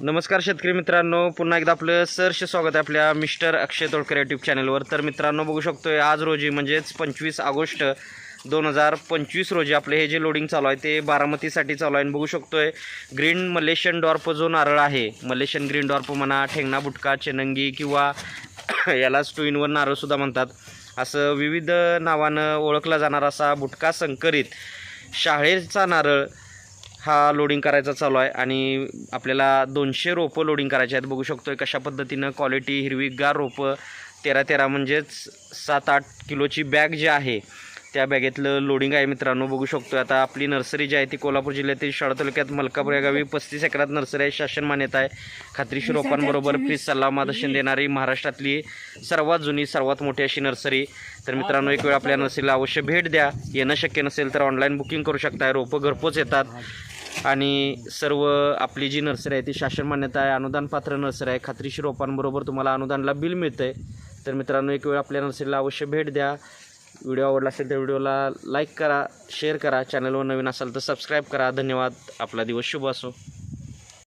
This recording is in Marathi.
नमस्कार शेतकरी मित्रांनो, पुन्हा एकदा आपलं सहर्ष स्वागत आहे आपल्या मिस्टर अक्षय तोडकर यूट्यूब चॅनलवर. तर मित्रांनो, बघू शकतोय आज रोजी म्हणजेच 25 ऑगस्ट 2025 रोजी आपले हे जे लोडिंग चालू आहे ते बारामतीसाठी चालू आहे. बघू शकतोय ग्रीन मलेशियन डॉर्प जो नारळ आहे, मलेशियन ग्रीन डॉर्प म्हणा, ठेंगणा बुटका, चेनंगी किंवा यालाच टू इन वन नारळसुद्धा म्हणतात, असं विविध नावानं ओळखला जाणारा असा बुटका संकरित शाळेचा नारळ हा लोडिंग करायचा चालू आहे. आणि आपल्याला 200 रोपं लोडिंग करायचे आहेत. बघू शकतोय कशा पद्धतीनं क्वालिटी हिरवीगार रोपं 13 म्हणजेच 7-8 किलोची बॅग जी आहे त्या बॅगेतलं लोडिंग आहे मित्रांनो. बघू शकतोय आता आपली नर्सरी जी आहे ती कोल्हापूर जिल्ह्यातील शाळा तालुक्यात मलकापूर या गावी 35 एकरात नर्सरी आहे. शासन मान्यता आहे. खात्रीशीर रोपांबरोबर फ्रीज सल्ला मार्गदर्शन देणारी महाराष्ट्रातली सर्वात जुनी सर्वात मोठी अशी नर्सरी. तर मित्रांनो, एक वेळ आपल्या नर्सरीला अवश्य भेट द्या. येणं शक्य नसेल तर ऑनलाईन बुकिंग करू शकताय. रोपं घरपोच येतात आणि सर्व आपली जी नर्सरी आहे ती शासन मान्यता आहे, अनुदान पात्र नर्सरी आहे. खात्रीशीर रोपांबरोबर तुम्हाला अनुदानला बिल मिळतं आहे. तर मित्रांनो, एक वेळ आपल्या नर्सरीला अवश्य भेट द्या. व्हिडिओ आवडला असेल तर व्हिडिओला लाईक करा, शेअर करा. चॅनलवर नवीन असाल तर सबस्क्राईब करा. धन्यवाद. आपला दिवस शुभ असो.